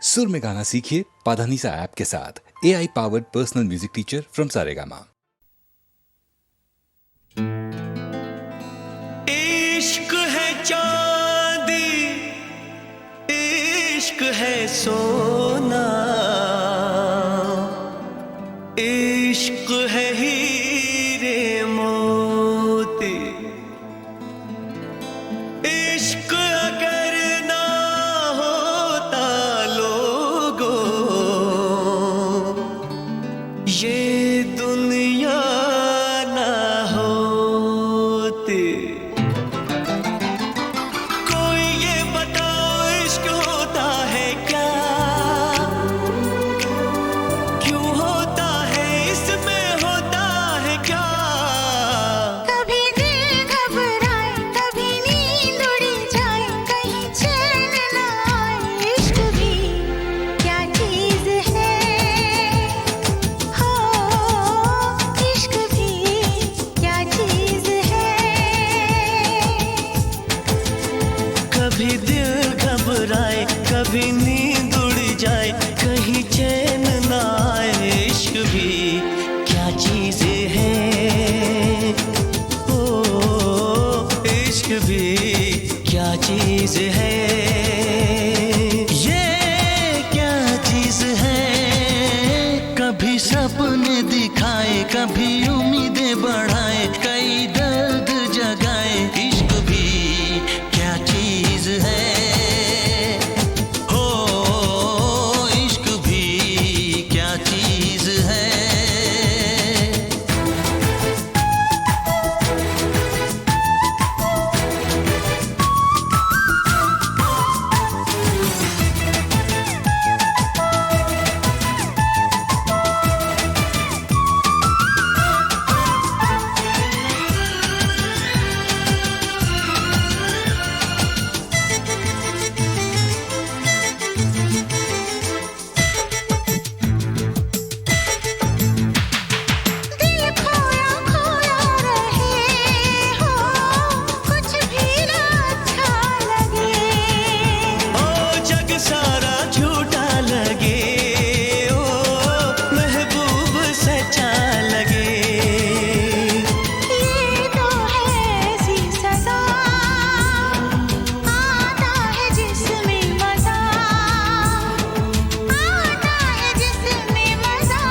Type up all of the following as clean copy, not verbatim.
सुर में गाना सीखिए पाधानीसा ऐप के साथ। AI powered personal music teacher from Saregama. इश्क है चांदी, इश्क है सोना, इश्क है हीरे मोती। इश्क अगर ना होता लोगों, ये दुनिया ना होती। कोई ये बताओ इश्क होता है क्या, क्यों होता है, इसमें होता है क्या। कभी दिल घबराए, कभी नींद उड़ जाए, कहीं चैन न आए। इश्क भी क्या चीज है, हो इश्क भी क्या चीज है। कभी दिल घबराए, कभी नींद उड़ जाए, कहीं चैन ना आए। इश्क भी क्या चीज है, ओ इश्क भी क्या चीज है। ये क्या चीज है, कभी सपने दिखाए, कभी उम्मीदें बढ़ाए, कई दर्द जगाए। इश्क भी क्या चीज है, हो इश्क भी क्या चीज है। दिल खोया खोया रहे हो, कुछ भी ना अच्छा लगे। ओ जग सारा झूठा लगे, ओ महबूब सच्चा लगे। ये तो है ऐसी सजा, आता है जिसमें मजा, आता है जिसमें मजा।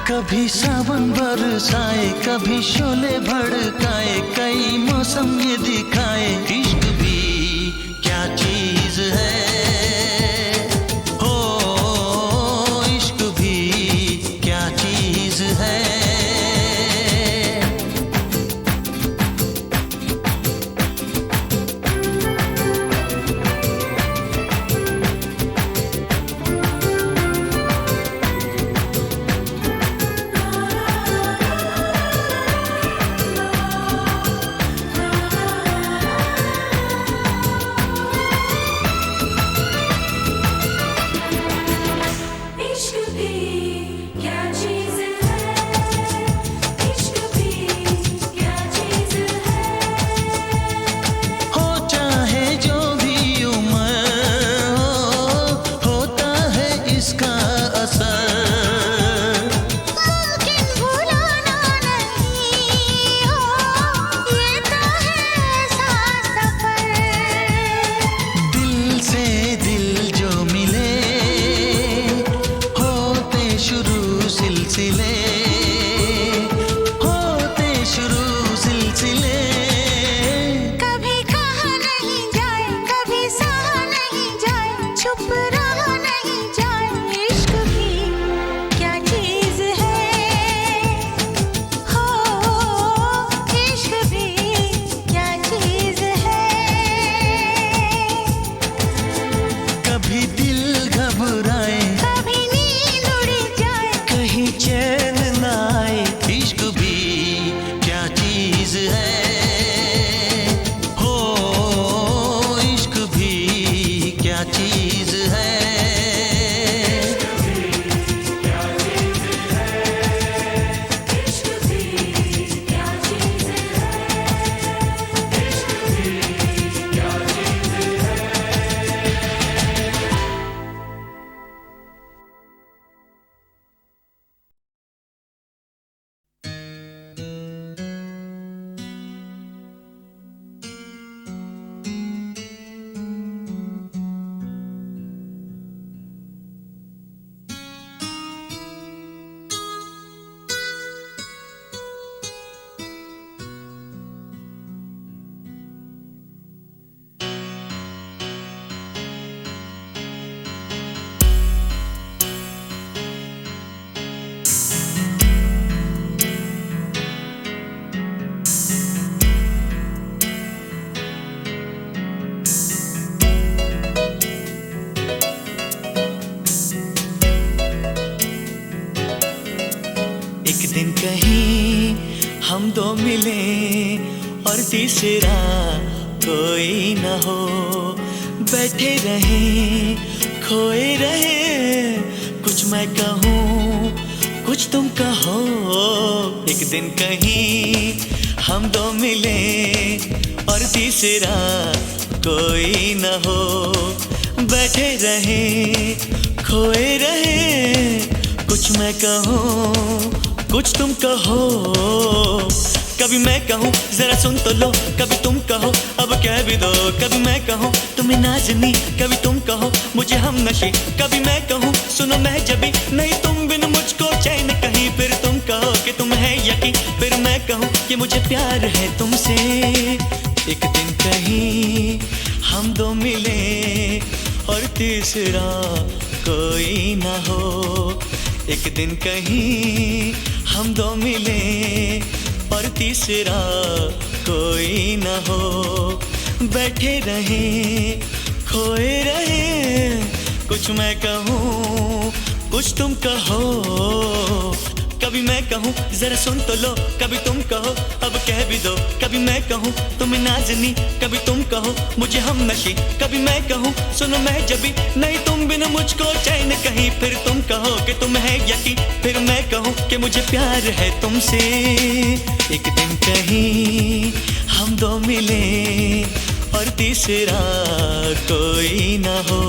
कभी सावन बरसाए, कभी शोले भड़काए, कई मौसम ये दिखाए। इश्क भी क्या चीज है, हो इश्क भी क्या चीज है। इश्क भी क्या चीज है, इश्क भी क्या चीज है। हो चाहे जो भी उम्र हो, होता है इसका असर। मुमकिन भुलाना नहीं हो, ये तो है ऐसा सफर। दिल से दिल जो मिले, होते शुरू सिलसिले, होते शुरू सिलसिले। कभी कहा नहीं जाए, कभी सहा नहीं जाए, चुप रहा नहीं जाए। इश्क भी क्या चीज है, हो इश्क भी क्या चीज है। कभी दिल घबराए, कभी नींद उड़ जाए, कहीं चैन ना आए। इश्क भी क्या चीज है, हो इश्क भी क्या चीज है। कहीं हम दो मिले और तीसरा कोई न हो, बैठे रहे खोए रहे, कुछ मैं कहूँ कुछ तुम कहो। एक दिन कहीं हम दो मिले और तीसरा कोई न हो, बैठे रहे खोए रहे, कुछ मैं कहूँ कुछ तुम कहो। कभी मैं कहूँ जरा सुन तो लो, कभी तुम कहो अब कह भी दो, कभी मैं कहूँ तुम्हें नाज़नी, कभी तुम कहो मुझे हम नशी, कभी मैं कहूँ सुनो मैं जबी, नहीं तुम बिन मुझको चैन कहीं, फिर तुम कहो कि तुम है यकीन, फिर मैं कहूँ कि मुझे प्यार है तुमसे। एक दिन कहीं हम दो मिले और तीसरा कोई ना हो, एक दिन कहीं हम दो मिले और तीसरा कोई न हो, बैठे रहे खोए रहे, कुछ मैं कहूँ कुछ तुम कहो। कभी मैं कहूँ जरा सुन तो लो, कभी तुम कहो अब कह भी दो, कभी मैं कहूँ तुम्हें नाज़नी, कभी तुम कहो मुझे हम नशी, कभी मैं कहूँ सुनो मैं जबी, नहीं तुम बिन मुझको चैन कहीं, फिर तुम कहो कि तुम है यकीन, फिर मैं कहूँ कि मुझे प्यार है तुमसे। एक दिन कहीं हम दो मिले और तीसरा कोई न हो।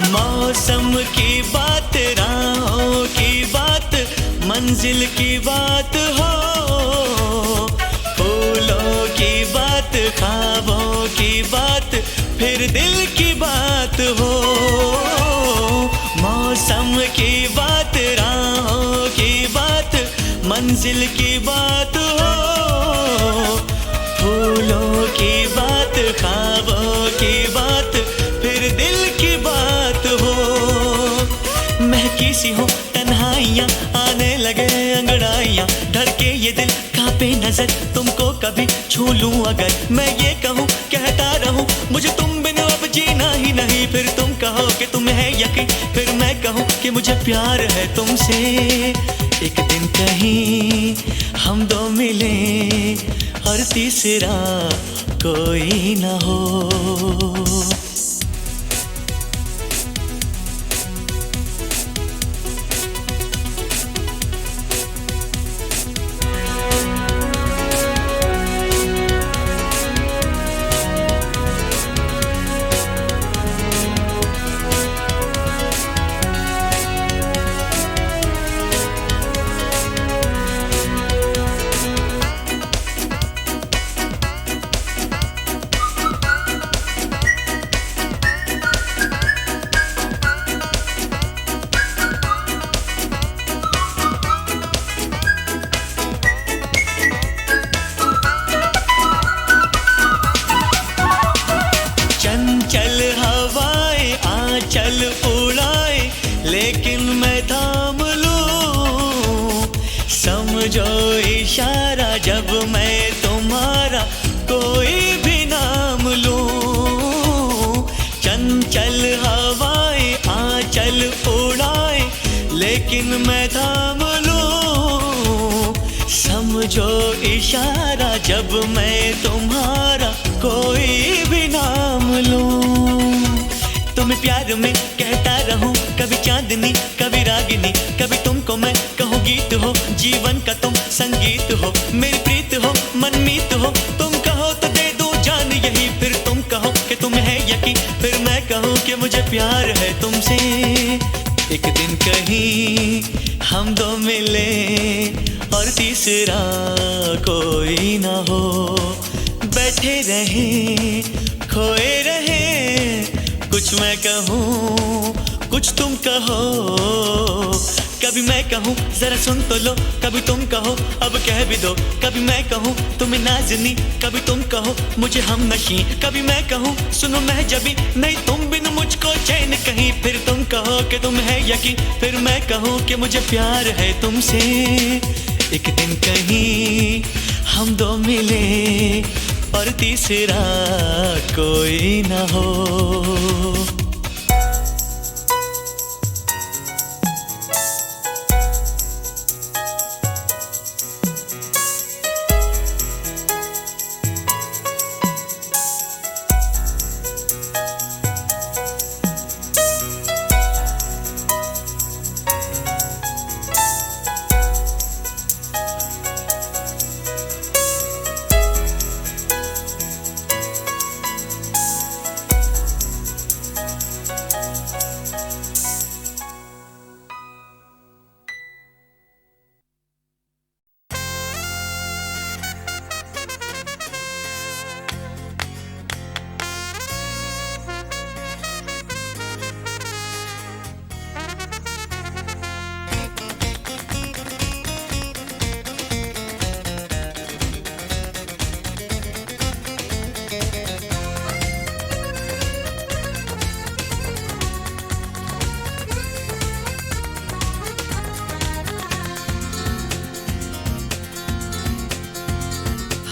मौसम की बात, राहों की बात, मंजिल की बात हो, फूलों की बात, ख्वाबों की बात, फिर दिल की बात हो। मौसम की बात, राहों की बात, मंजिल की बात हो, फूलों की बात, ख्वाबों की बात, फिर दिल की बात हो। महकी सी हो तन्हाइयाँ, आने लगे अंगड़ाइयाँ, धड़के ये दिल कांपे नजर, तुमको कभी छू लूं अगर, मैं ये कहूँ कहता रहूँ मुझे तुम बिन अब जीना ही नहीं, फिर तुम कहो कि तुम है यकीन, फिर मैं कहूँ कि मुझे प्यार है तुमसे। एक दिन कहीं हम दो मिले और तीसरा कोई न हो। चंचल हवाएं आंचल उड़ाए, लेकिन मैं थाम लूं, समझो इशारा जब मैं तुम्हारा कोई भी नाम लूं। चंचल हवाएं आंचल उड़ाए, लेकिन मैं थाम लूं, समझो इशारा जब मैं तुम्हारा कोई भी नाम लूं। तुम्हें प्यार में कहता रहूं, कभी चांदनी कभी रागिनी, कभी तुमको मैं कहूँ गीत हो, जीवन का तुम संगीत हो, मेरी प्रीत हो मनमीत हो, तुम कहो तो दे दूं जान यही, फिर तुम कहो कि तुम है यकीन, फिर मैं कहूँ कि मुझे प्यार है तुमसे। एक दिन कहीं हम दो मिले और तीसरा कोई ना हो, बैठे रहे खोए रहे, कुछ मैं कहूँ कुछ तुम कहो, कभी मैं कहूँ जरा सुन तो लो, कभी तुम कहो अब कह भी दो, कभी मैं कहूँ तुम्हें नाज़नी, कभी तुम कहो मुझे हम नशी, कभी मैं कहूँ सुनो मैं जबी, नहीं तुम बिन मुझको चैन कहीं, फिर तुम कहो कि तुम है यकीन, फिर मैं कहूँ कि मुझे प्यार है तुमसे। एक दिन कहीं हम दो मिले और तीसरा कोई ना हो।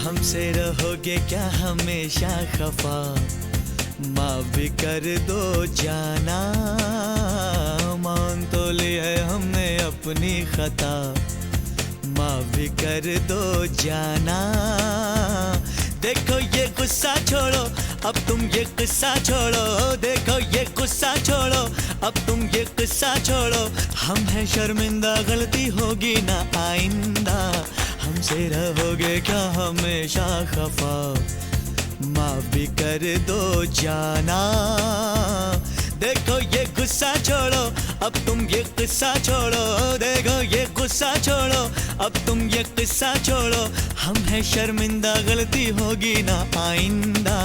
हमसे रहोगे क्या हमेशा खफा, माफ भी कर दो जाना, मान तो ली है हमने अपनी खता, माफ भी कर दो जाना। देखो ये गुस्सा छोड़ो अब तुम ये किस्सा छोड़ो, देखो ये गुस्सा छोड़ो अब तुम ये किस्सा छोड़ो, हम हैं शर्मिंदा गलती होगी ना आइंदा, हमसे रहोगे क्या हमेशा खफा, माफ भी कर दो जाना। देखो ये गुस्सा छोड़ो अब तुम ये किस्सा छोड़ो, देखो ये गुस्सा छोड़ो अब तुम ये किस्सा छोड़ो, हम हैं शर्मिंदा गलती होगी ना आइंदा,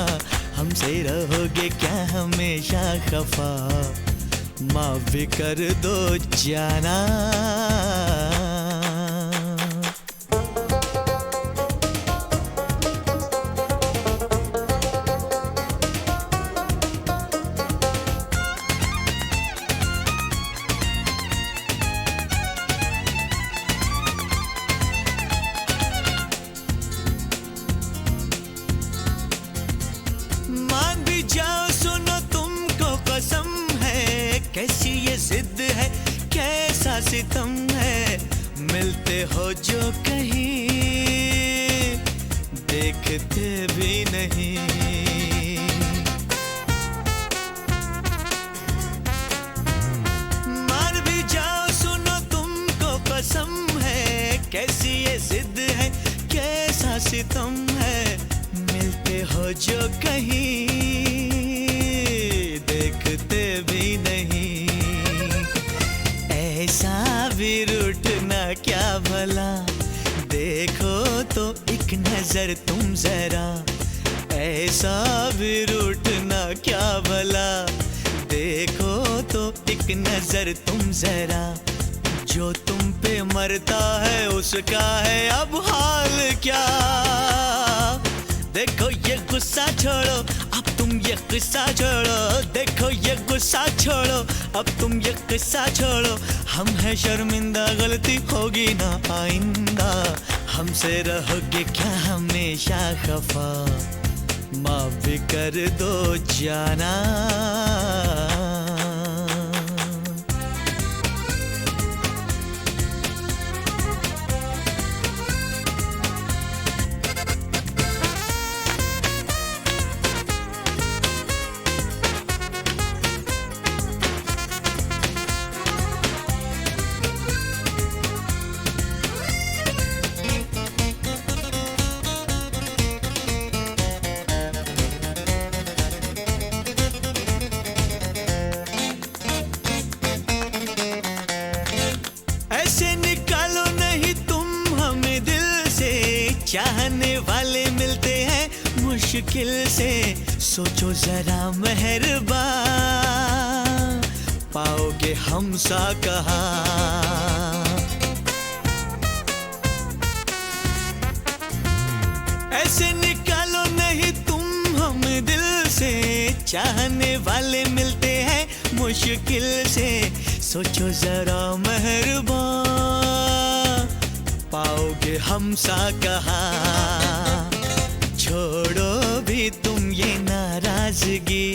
हमसे रहोगे क्या हमेशा खफा, माफ भी कर दो जाना। मान भी जाओ सुनो तुमको कसम है, कैसी ये जिद है कैसा सितम है, मिलते हो जो कहीं देखते भी नहीं। मान भी जाओ सुनो तुमको कसम है, कैसी ये जिद है कैसा सितम है, मिलते हो जो कहीं देखते भी नहीं। ऐसा भी रूठना क्या भला, देखो तो एक नजर तुम जरा, ऐसा भी रूठना क्या भला, देखो तो एक नजर तुम जरा, जो तुम पे मरता है उसका है अब हाल क्या। देखो ये गुस्सा छोड़ो अब तुम ये किस्सा छोड़ो, देखो ये गुस्सा छोड़ो अब तुम ये किस्सा छोड़ो, हम हैं शर्मिंदा गलती होगी ना आइंदा, हमसे रहोगे क्या हमेशा खफा, माफ भी कर दो जाना। चाहने वाले मिलते हैं मुश्किल से, सोचो जरा मेहरबा, पाओगे हमसा कहा। ऐसे निकालो नहीं तुम हम दिल से, चाहने वाले मिलते हैं मुश्किल से, सोचो जरा मेहरबा, पाओगे हमसा कहा। छोड़ो भी तुम ये नाराजगी,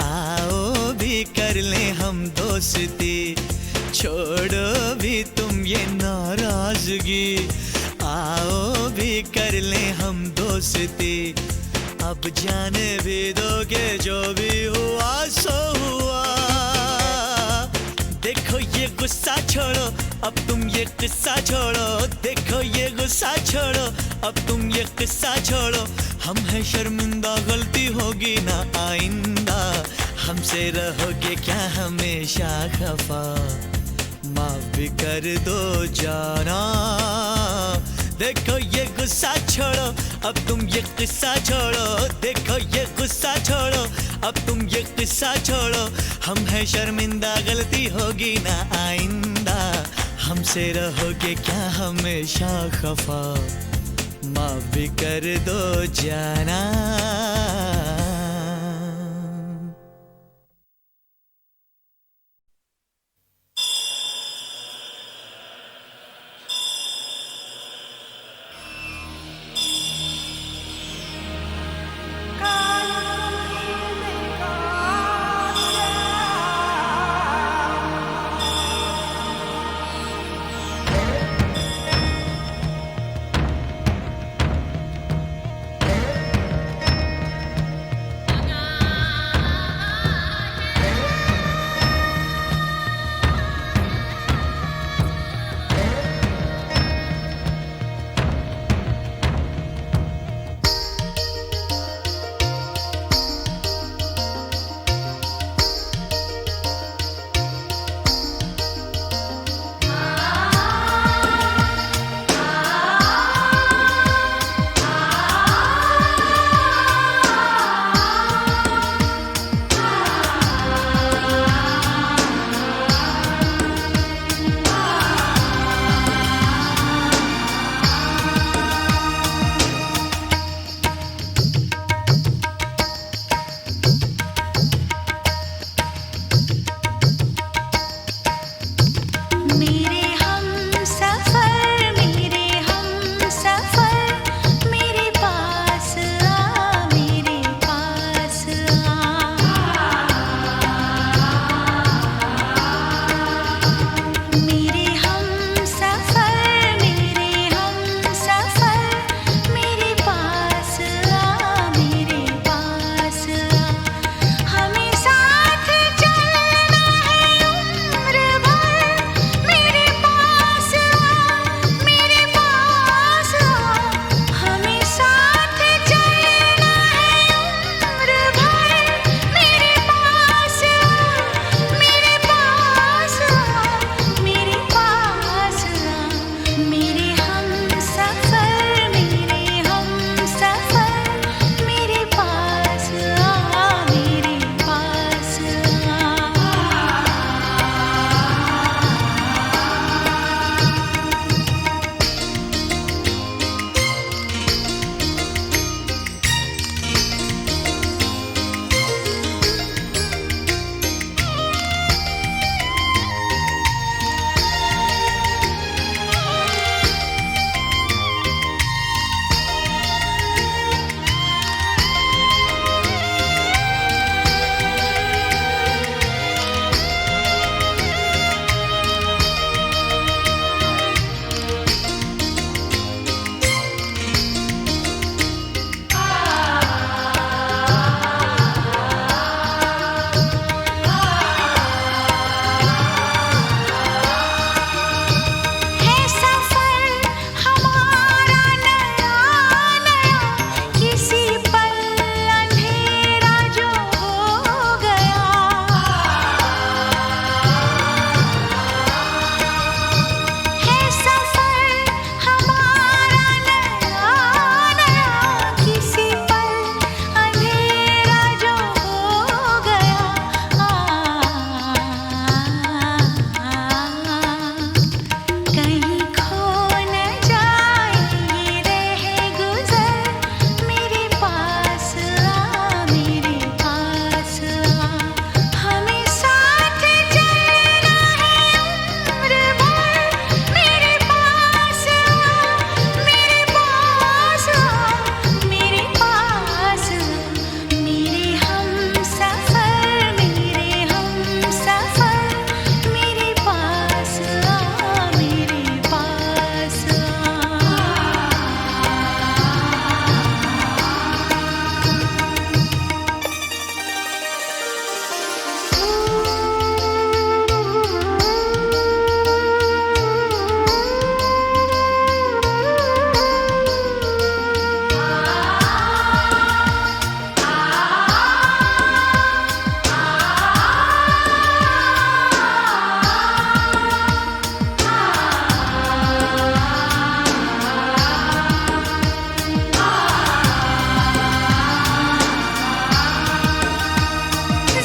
आओ भी कर ले हम दोस्ती। छोड़ो भी तुम ये नाराजगी, आओ भी कर ले हम दोस्ती। अब जाने भी दोगे जो भी हुआ सो हुआ। देखो ये गुस्सा छोड़ो, अब तुम ये किस्सा छोड़ो। देखो ये गुस्सा छोड़ो, अब तुम ये किस्सा छोड़ो। हम है शर्मिंदा, गलती होगी ना आइंदा। हमसे रहोगे क्या हमेशा खफा, माफ भी कर दो जाना। देखो ये गुस्सा छोड़ो, अब तुम ये किस्सा छोड़ो। देखो ये गुस्सा छोड़ो, अब तुम ये किस्सा छोड़ो। हम है शर्मिंदा, गलती होगी ना आइंदा। हमसे रहोगे क्या हमेशा खफा, माफ भी कर दो जाना।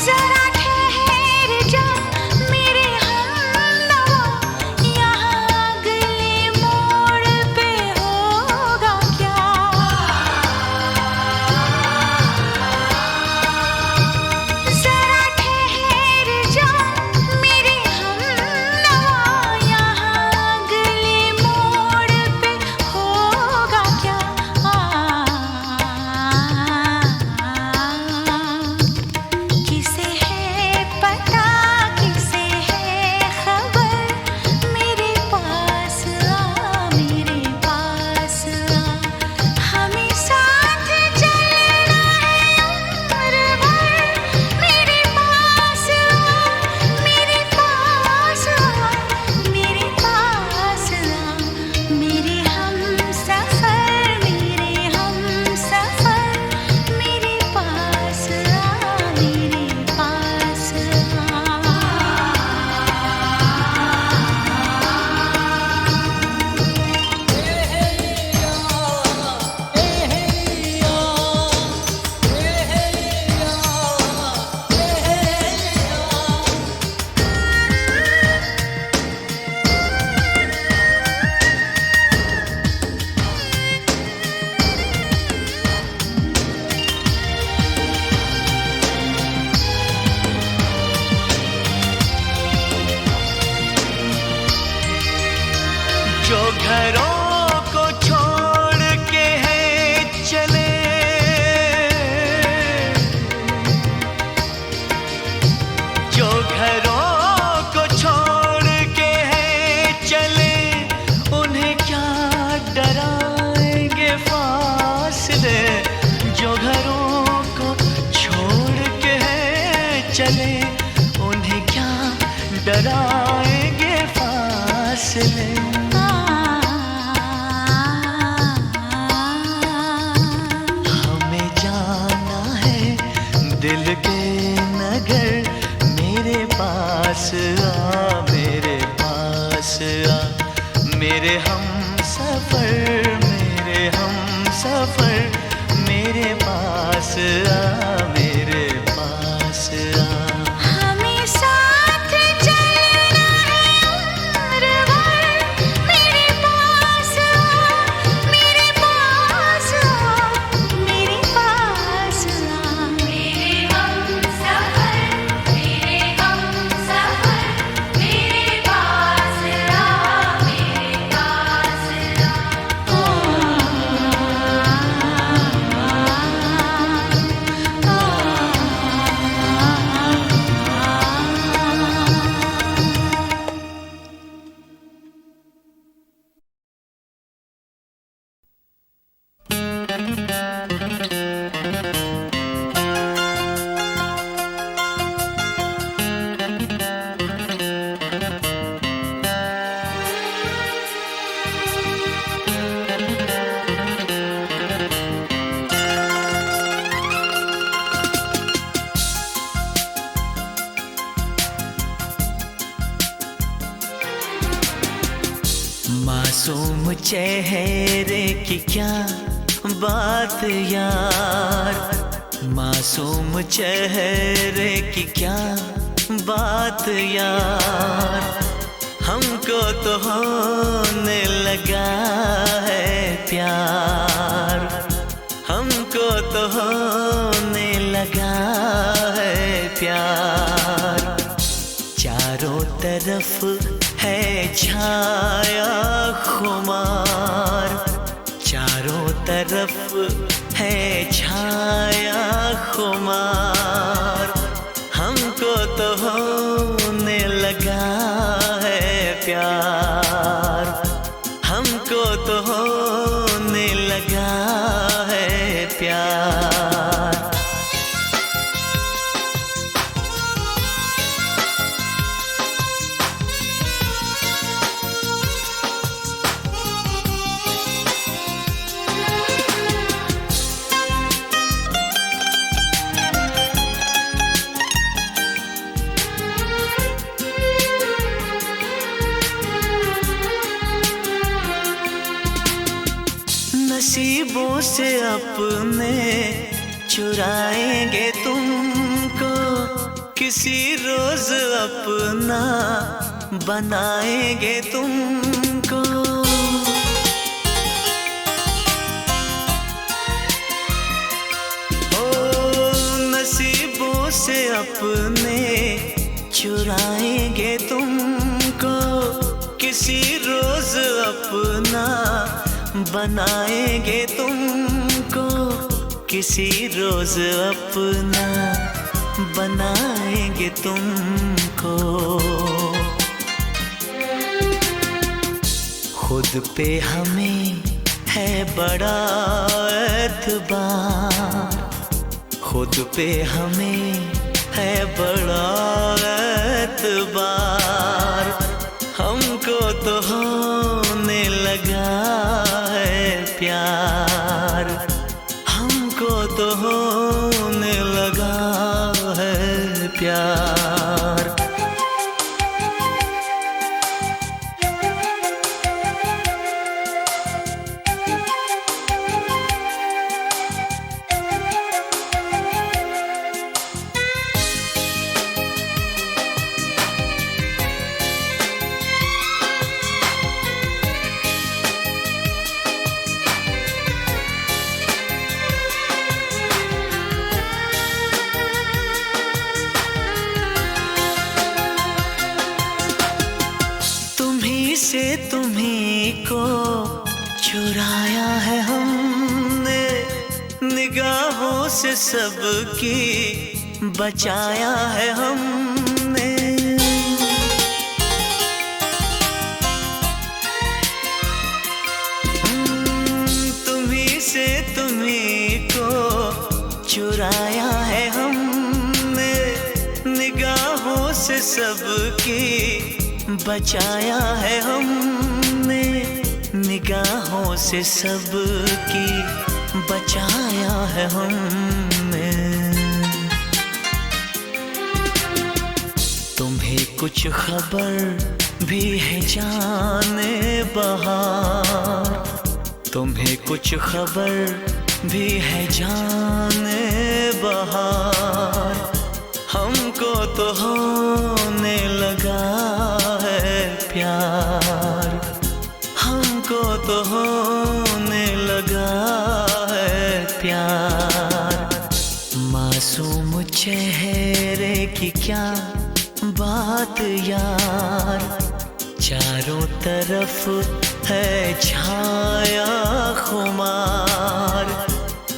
जरा ठहर जा मेरे हमनवा, यहाँ अगले मोड़ पे होगा क्या? जरा ठहर जा मेरे हमनवा, यहाँ अगले मोड़ पे होगा क्या? किसे है पता, किसे है खबर, मेरे पास आ, मेरे पास आ, हमें साथ चलना है उम्र भर, मेरे पास आ, मेरे पास आ, मेरे पास आ, मेरे हमसफर, मेरे हमसफर, मेरे पास आ, मेरे पास आ। जो घरों को छोड़ के है चले, जो घरों को छोड़ के है चले, उन्हें क्या डराएंगे फासले? जो घरों को छोड़ के है चले, उन्हें क्या डराएंगे फासले? हमें जाना है दिल के नगर, मेरे पास आ, मेरे पास आ, मेरे हमसफर, मेरे हमसफर, मेरे पास आ, मेरे पास आ। हमें साथ चलना है उम्र भर, मेरे पास आ, मेरे पास आ, मेरे पास आ, मेरे हमसफर, मेरे हमसफर, मेरे पास आ, मेरे पास मासूम चेहरे की क्या बात यार, मासूम चेहरे की क्या बात यार, हमको तो होने लगा है प्यार, हमको तो होने लगा है प्यार। चारों तरफ है छाया खुमार, चारों तरफ है छाया खुमार, हमको तो होने लगा है प्यार, हमको तो होने लगा है प्यार। नसीबों से अपने चुराएंगे तुमको, किसी रोज अपना बनाएंगे तुमको। नसीबों से अपने चुराएंगे तुमको, किसी रोज अपना बनाएंगे तुमको, किसी रोज अपना बनाएंगे तुमको। खुद पे हमें है बड़ा एतबार, खुद पे हमें है बड़ा एतबार, हमको तो होने लगा है प्यार, हमको तो होने लगा है प्यार। से तुम्ही को चुराया है हमने, निगाहों से सबकी बचाया है हमने। तुम्ही से तुम्ही को चुराया है हमने, निगाहों से सबकी बचाया है हमने, निगाहों से सबकी बचाया है हमने। तुम्हें कुछ खबर भी है जाने बहार, तुम्हें कुछ खबर भी है जाने बहार, हमको तो होने लगा है प्यार, हमको तो होने लगा है प्यार। मासूम चेहरे की क्या बात यार, चारों तरफ है छाया खुमार,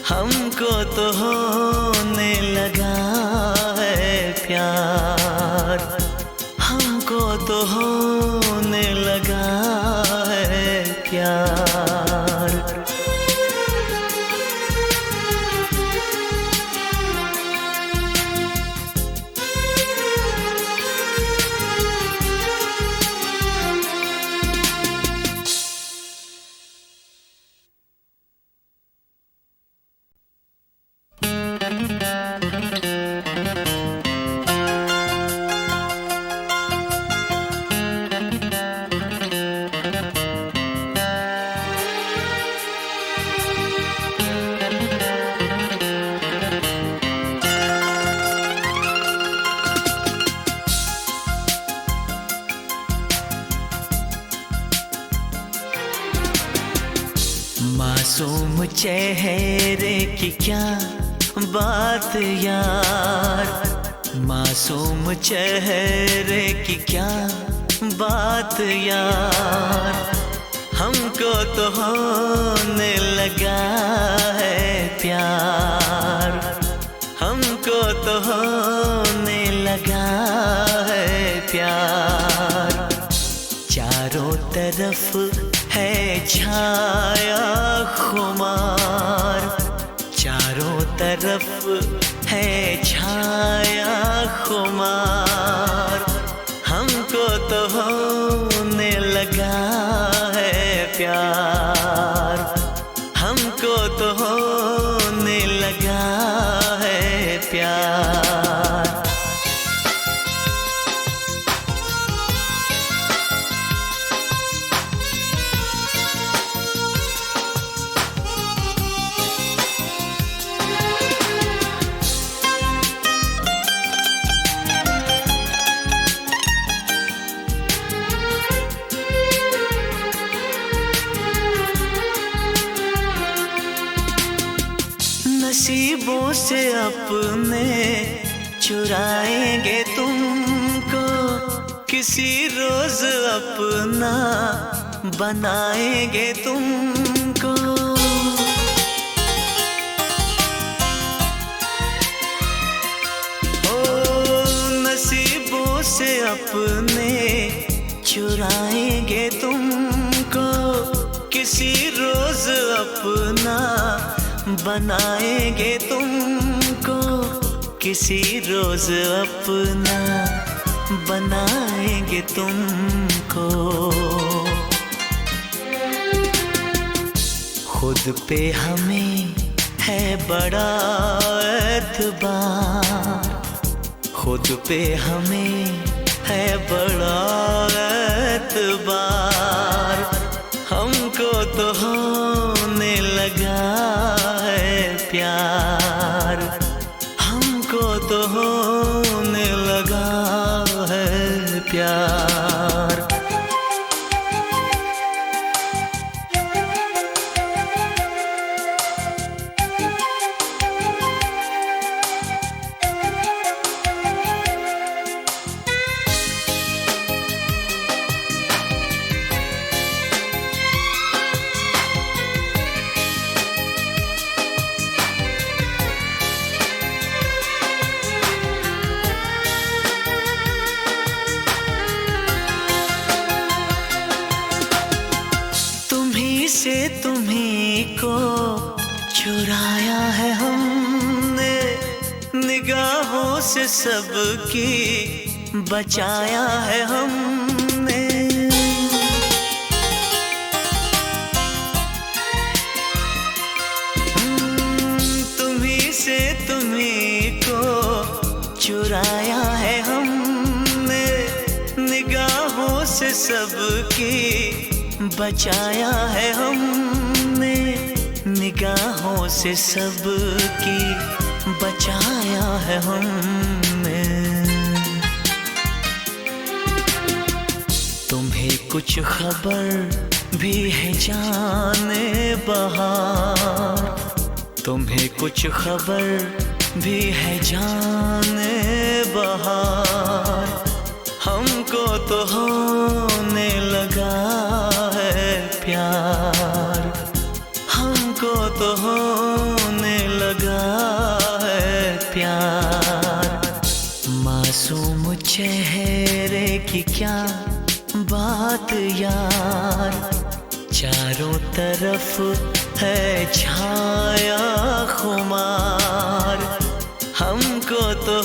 हमको तो होने लगा है प्यार, हमको तो होने लगा है प्यार। मासूम चेहरे की क्या बात यार, मासूम चेहरे की क्या बात यार, हमको तो होने लगा है प्यार, हमको तो होने लगा है प्यार। चारों तरफ है छाया खुमार, चारों तरफ है छाया खुमार, हमको तो होने लगा है प्यार, हमको तो होने लगा है प्यार। अपने चुराएंगे तुमको, किसी रोज अपना बनाएंगे तुमको। नसीबों से अपने चुराएंगे तुमको, किसी रोज अपना बनाएंगे तुमको, किसी रोज अपना बनाएंगे तुमको। खुद पे हमें है बड़ा एतबार, खुद पे हमें है बड़ा एतबार, हमको तो होने लगा है प्यार, हमको तो होने लगा है प्यार। से तुम्ही को चुराया है हमने, निगाहों से सबकी बचाया है हमने। तुम्ही से तुम्ही को चुराया है हमने, निगाहों से सबकी बचाया है हमने, निगाहों से सबकी बचाया है हमने। तुम्हें कुछ खबर भी है जाने बहार, तुम्हें कुछ खबर भी है जाने बहार, हमको तो होने लगा है प्यार, हमको तो होने लगा है प्यार। मासूम चेहरे की क्या बात यार, चारों तरफ है छाया खुमार, हमको तो